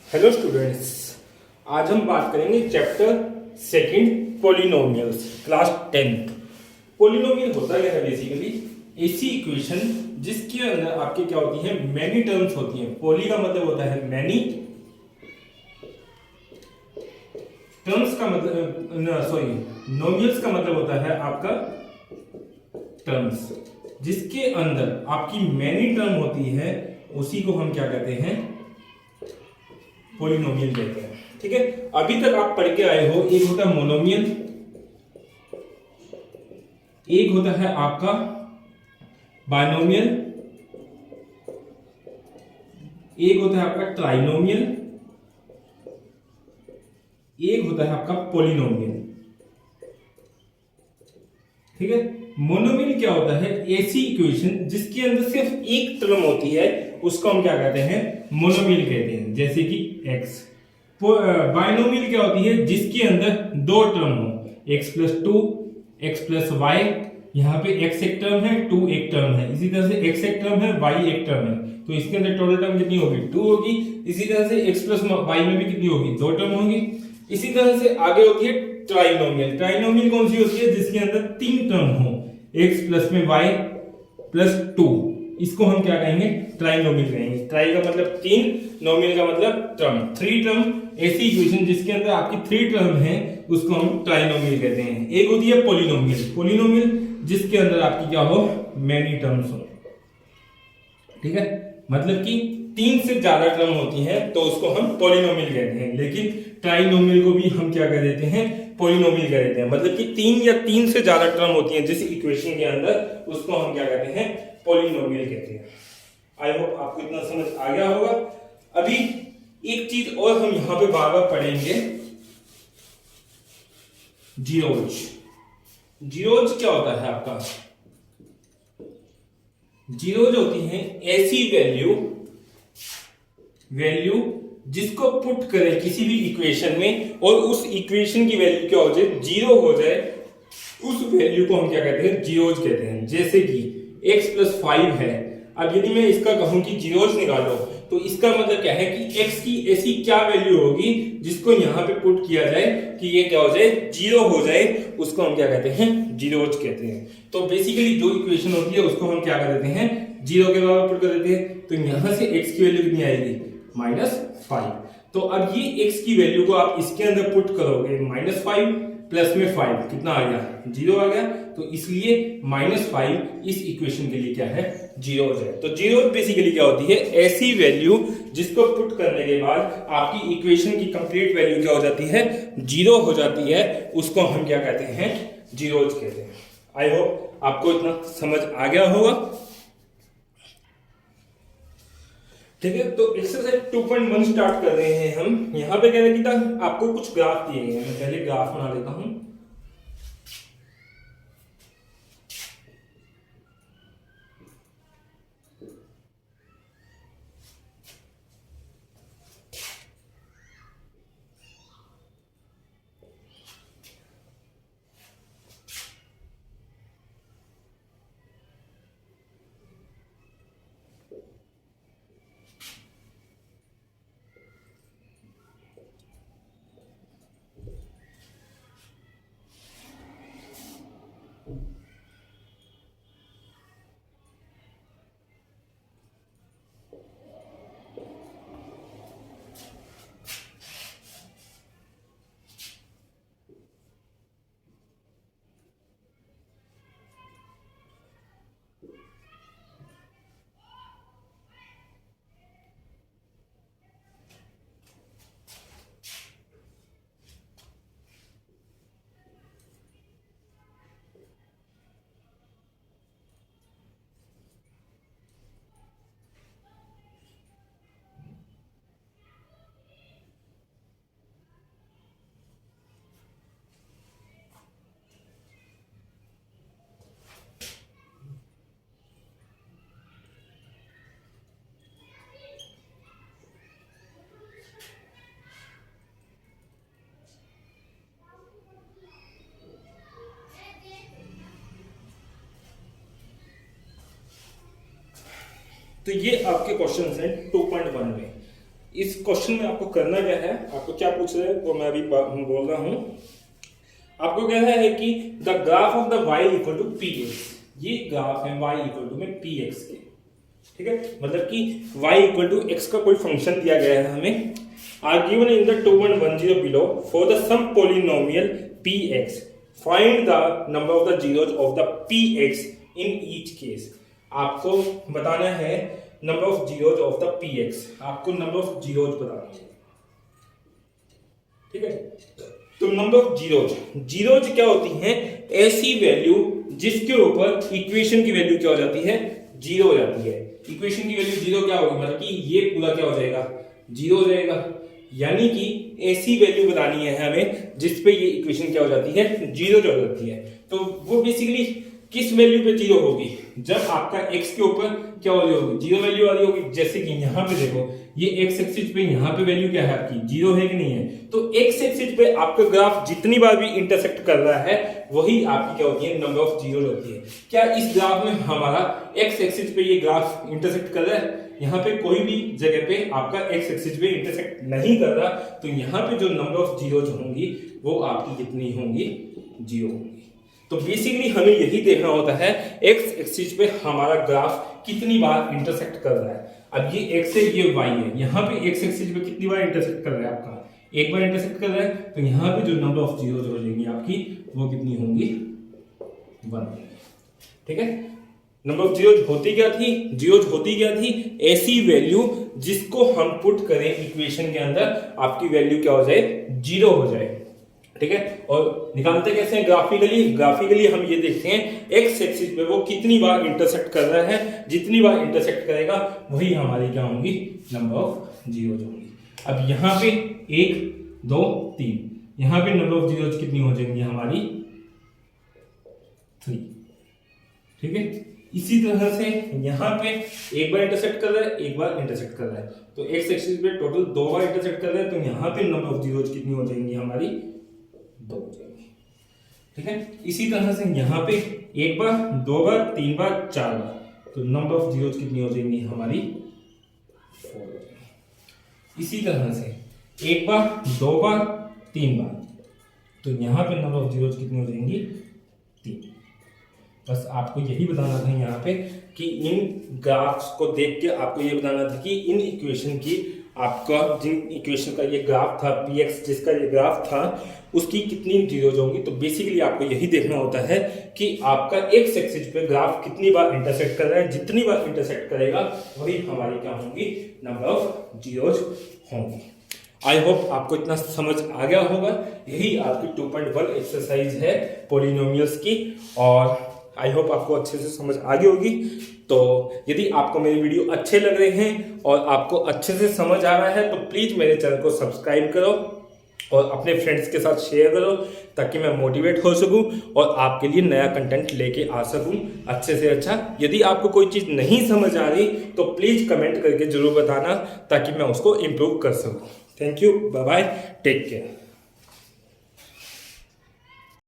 Hello students, आज हम बात करेंगे chapter second polynomials class 10th। Polynomial होता क्या है? बेसिकली ऐसी इक्वेशन जिसके अंदर आपके क्या होती है, मैनी टर्म्स होती हैं। पॉली का मतलब होता है मैनी, टर्म्स का मतलब नोमियल्स का मतलब होता है आपका टर्म्स। जिसके अंदर आपकी मैनी टर्म होती है उसी को हम क्या कहते हैं, पॉलिनोमियल कहते हैं। ठीक है, अभी तक आप पढ़ के आए हो, एक होता है मोनोमियल, एक होता है आपका बायनोमियल, एक होता है आपका ट्राइनोमियल, एक होता है आपका पॉलिनोमियल। ठीक है, मोनोमियल क्या होता है? ऐसी इक्वेशन जिसके अंदर सिर्फ एक टर्म होती है उसको हम क्या कहते हैं, मोनोमियल कहते हैं। जैसे कि x। बायनोमियल क्या होती है? जिसके अंदर दो टर्म हो, x plus two, x plus y. यहाँ पे x एक टर्म है, 2 एक टर्म है। इसी तरह से x एक टर्म है, y एक टर्म है, तो इसके अंदर टोटल टर्म कितनी होगी? 2 होगी। इसी तरह से x प्लस वाई में भी कितनी होगी? 2 टर्म होगी। इसी तरह से आगे होती है ट्राइनोमियल। ट्राइनोमियल कौन सी होती है? जिसके अंदर 3 टर्म हो, x प्लस में y प्लस 2। इसको हम क्या कहेंगे? ट्राइनोमियल कहेंगे। ट्राई का मतलब 3, नोमियल का मतलब टर्म, 3 टर्म। ऐसी इक्वेशन जिसके अंदर आपकी 3 टर्म है उसको हम ट्राइनोमियल कहते हैं। एक होती है पॉलिनोमियल। पॉलिनोमियल जिसके अंदर आपकी क्या हो, मैनी टर्म्स हो। ठीक है, मतलब कि 3 से ज्यादा टर्म होती हैं तो उसको हम पॉलिनोमियल कहते हैं। लेकिन ट्राइनोमियल को भी हम क्या कह देते हैं, पॉलिनोमियल कह देते हैं। मतलब कि 3 या 3 से ज्यादा टर्म होती हैं जिस इक्वेशन के अंदर, उसको हम क्या कहते हैं, पॉलिनोमियल कहते हैं। आई होप आपको इतना समझ आ गया होगा। अभी एक चीज और हम यहां पे बार बार पढ़ेंगे, जीरोज। जीरोज क्या होता है आपका? जीरोज होती हैं ऐसी वैल्यू जिसको पुट करें किसी भी इक्वेशन में और उस इक्वेशन की वैल्यू क्या हो जाए, जीरो हो जाए, उस वैल्यू को हम क्या कहते हैं, जीरोज कहते हैं। जैसे कि x प्लस 5 है। अब यदि मैं इसका कहूं कि जीरोज निकालो, तो इसका मतलब क्या है कि x की ऐसी क्या वैल्यू होगी जिसको यहां पे पुट किया जाए कि ये क्या हो जाए, जीरो हो जाए, उसको हम क्या कहते हैं, जीरोज कहते हैं। तो बेसिकली जो इक्वेशन होती है उसको हम क्या कर देते हैं, जीरो के बराबर पुट कर देते हैं। तो यहां से x की वैल्यू कितनी आएगी, -5। तो अब ये x की वैल्यू को आप इसके अंदर पुट करोगे, -5 प्लस में 5 कितना आ गया, 0 आ गया। तो इसलिए -5 इस इक्वेशन के लिए क्या है, जीरो है। तो जीरो बेसिकली क्या होती है, ऐसी वैल्यू जिसको पुट करने के बाद आपकी इक्वेशन की कंप्लीट वैल्यू क्या हो जाती है, जीरो हो जाती है, उसको हम क्या कहते हैं, जीरोज कहते हैं। आई होप आपको इतना समझ आ गया होगा। ठीक है, तो एक्सरसाइज 2.1 स्टार्ट कर रहे हैं हम। यहां पे कहने की था आपको कुछ ग्राफ दिए गए हैं। मैं पहले ग्राफ बना लेता हूं। तो ये आपके क्वेश्चन हैं 2.1 में। इस क्वेश्चन में आपको करना क्या है, आपको क्या पूछ रहे हैं वो मैं अभी बोल रहा हूं। आपको कह रहा है कि the graph of the y equal to p x, ये ग्राफ है y इक्वल टू में पी एक्स के, ठीक है, मतलब कि y इक्वल टू एक्स का कोई फंक्शन दिया गया है हमें, are given in the 2110 below for the some polynomial px, find the number of the zeros of the px in each case. आपको बताना है number of zeros of the px, आपको नंबर ऑफ जीरोज बताना है, ठीक है। तो number of zeros, zeros क्या होती हैं, ऐसी वैल्यू जिसके ऊपर इक्वेशन की वैल्यू क्या हो जाती है, जीरो हो जाती है। इक्वेशन की वैल्यू जीरो क्या होगी, मतलब कि ये पूरा क्या हो जाएगा, जीरो हो जाएगा। यानी कि ऐसी वैल्यू बतानी है हमें जिसपे ये इक्वेशन क्या हो जाती है, जीरो हो जाती है। तो वो बेसिकली किस वैल्यू पे जीरो होगी, जब आपका x के ऊपर क्या वाली होगी, जीरो वैल्यू वाली होगी। जैसे कि यहाँ पे देखो, ये x एक्सिस पे यहाँ पे वैल्यू क्या है आपकी, जीरो है कि नहीं है। तो x एक्सिस पे आपका ग्राफ जितनी बार भी इंटरसेक्ट कर रहा है वही आपकी क्या होती है, नंबर ऑफ जीरो होती है। क्या इस ग्राफ में हमारा x एक्सिस पे ये ग्राफ इंटरसेक्ट कर रहा है, यहाँ पे कोई भी जगह पे आपका x एक्सिस पे इंटरसेक्ट नहीं कर रहा, तो यहाँ पे जो नंबर ऑफ जीरोज होंगी वो आपकी कितनी होंगी, जीरो होंगी। तो बेसिकली हमें यही देखना होता है x एक्सिस पे हमारा ग्राफ कितनी बार इंटरसेक्ट कर रहा है। अब ये x है, ये y है, यहाँ पे x एक्सिस पे कितनी बार इंटरसेक्ट कर रहा है आपका, एक बार इंटरसेक्ट कर रहा है, तो यहाँ पे जो नंबर ऑफ जीरोज हो जाएंगी आपकी वो कितनी होंगी, 1, ठीक है। नंबर ऑफ जीरोज होती क्या थी, जीरोज होती क्या थी, ऐसी वैल्यू जिसको हम पुट करें इक्वेशन के अंदर आपकी वैल्यू क्या हो जाए, जीरो हो जाए, ठीक है। और निकालते कैसे हैं, ग्राफिकली हम ये देखते हैं एक्स एक्सिस पे वो कितनी बार इंटरसेक्ट कर रहा है, जितनी बार इंटरसेक्ट करेगा वही हमारी क्या होंगी, नंबर ऑफ जीरोज होंगी। अब यहाँ पे 1 2 3, यहाँ पे नंबर ऑफ जीरोज कितनी हो जाएंगी हमारी, 3, ठीक है। इसी तरह से यहाँ पे एक बार इंटरसेक्ट कर रहा है, एक बार इंटरसेक्ट कर रहा है, तो एक्स एक्सिस पे टोटल 2 बार इंटरसेक्ट कर रहा है, तो यहाँ पे नंबर ऑफ जीरोज कितनी हो जाएंगी हमारी, 2 हो जाएंगी, ठीक है। इसी तरह से यहाँ पे 1 बार 2 बार 3 बार 4 बार, तो नंबर ऑफ जीरोज कितनी हो जाएंगी हमारी, 4 हो जाएंगी। इसी तरह से 1 बार 2 बार 3 बार, तो यहाँ पे नंबर ऑफ जीरोज कितनी हो जाएंगी, 3। बस आपको यही बताना था यहाँ पे कि इन ग्राफ्स को देख के आपको ये बताना था कि इन इक्वेशन की आपका जिन इक्वेशन का ये ग्राफ था px, जिसका ये ग्राफ था उसकी कितनी जीरोज होंगी। तो बेसिकली आपको यही देखना होता है कि आपका एक्स एक्सिस पे ग्राफ कितनी बार इंटरसेक्ट कर रहा है, जितनी बार इंटरसेक्ट करेगा वही हमारी क्या होंगी, नंबर ऑफ जीरोज होंगी। आई होप आपको इतना समझ आ गया होगा। यही आपकी 2.1 एक्सरसाइज है पॉलिनोमियल्स की, और आई होप आपको अच्छे से समझ आ गई होगी। तो यदि आपको मेरी वीडियो अच्छे लग रहे हैं और आपको अच्छे से समझ आ रहा है तो प्लीज़ मेरे चैनल को सब्सक्राइब करो और अपने फ्रेंड्स के साथ शेयर करो, ताकि मैं मोटिवेट हो सकूं और आपके लिए नया कंटेंट लेके आ सकूं अच्छे से अच्छा। यदि आपको कोई चीज़ नहीं समझ आ रही तो प्लीज़ कमेंट करके ज़रूर बताना, ताकि मैं उसको इम्प्रूव कर सकूं। Thank you, bye bye, take care.